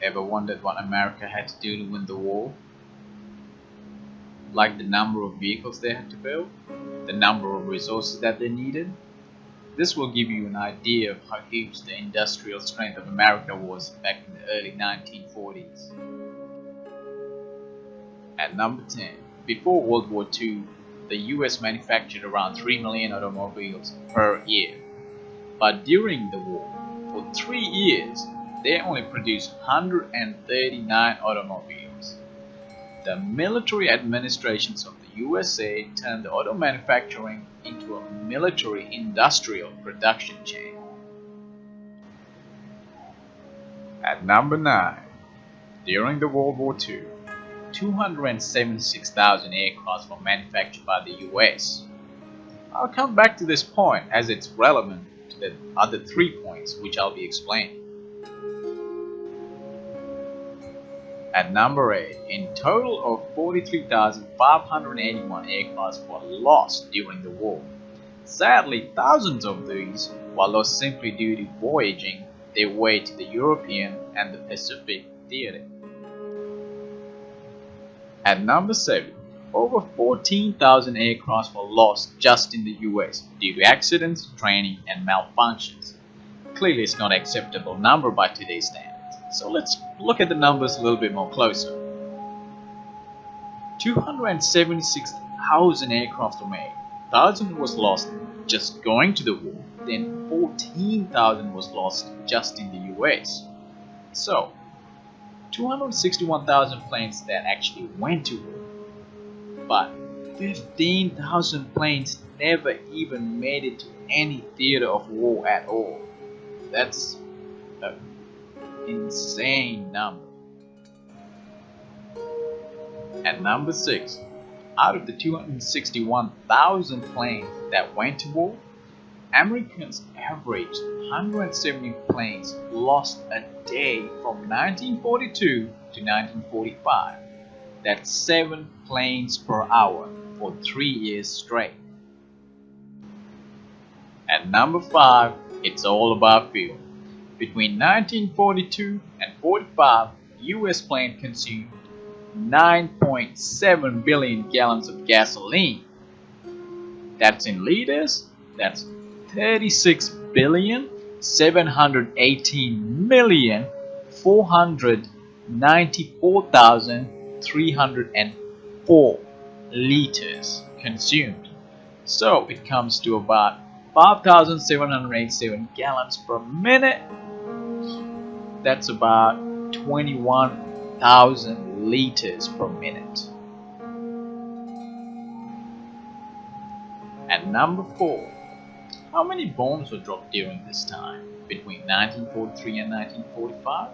Ever wondered what America had to do to win the war? Like the number of vehicles they had to build, the number of resources that they needed? This will give you an idea of how huge the industrial strength of America was back in the early 1940s. At number 10, before World War II, the US manufactured around 3 million automobiles per year. But during the war, for 3 years, they only produced 139 automobiles. The military administrations of the USA turned the auto manufacturing into a military-industrial production chain. At number 9, during the World War II, 276,000 aircraft were manufactured by the US. I'll come back to this point as it's relevant to the other 3 points which I'll be explaining. At number 8, in total of 43,581 aircraft were lost during the war. Sadly, thousands of these were lost simply due to voyaging their way to the European and the Pacific theater. At number 7, over 14,000 aircraft were lost just in the US due to accidents, training, and malfunctions. Clearly, it's not an acceptable number by today's standards. So let's look at the numbers a little bit more closer. 276,000 aircraft were made. 1,000 was lost just going to the war. Then 14,000 was lost just in the US. So 261,000 planes that actually went to war. But 15,000 planes never even made it to any theater of war at all. That's an insane number. At number 6, out of the 261,000 planes that went to war, Americans averaged 170 planes lost a day from 1942 to 1945. That's 7 planes per hour for 3 years straight. At number 5, it's all about fuel. Between 1942 and 45, US plane consumed 9.7 billion gallons of gasoline. That's in liters. That's 36,718,494,304 liters consumed. So it comes to about 5,787 gallons per minute. That's about 21,000 liters per minute. At number 4, how many bombs were dropped during this time, between 1943 and 1945?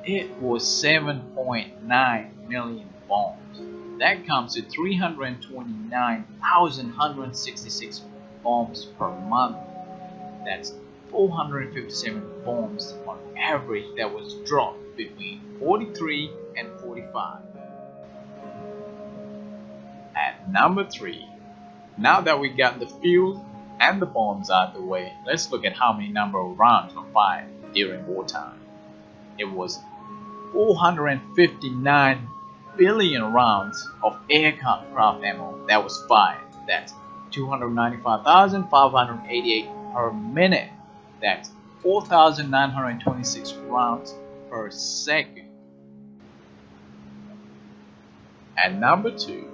It was 7.9 million bombs. That comes to 329,166 bombs per month. That's 457 bombs on average that was dropped between 43 and 45. At number 3, now that we got the fuel and the bombs out of the way, let's look at how many number of rounds were fired during wartime. It was 459 billion rounds of aircraft ammo that was fired. That's 295,588 per minute. That's 4,926 rounds per second. At number 2,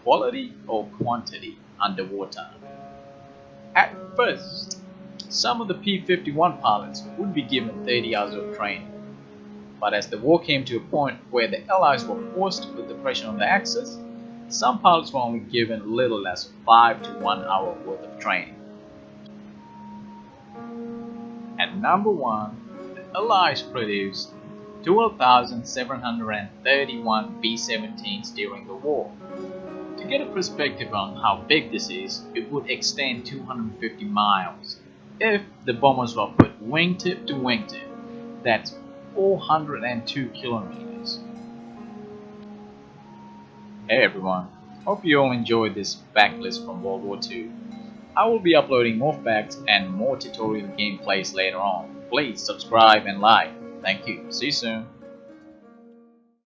quality or quantity under wartime. At first, some of the P-51 pilots would be given 30 hours of training. But as the war came to a point where the Allies were forced to put the pressure on the Axis, some pilots were only given little less 5 to 1 hour worth of training. At number 1, the Allies produced 12,731 B-17s during the war. To get a perspective on how big this is, it would extend 250 miles. If the bombers were put wingtip to wingtip, that's 402 kilometers. Hey everyone, hope you all enjoyed this fact list from World War II. I will be uploading more facts and more tutorial gameplays later on. Please subscribe and like. Thank you. See you soon.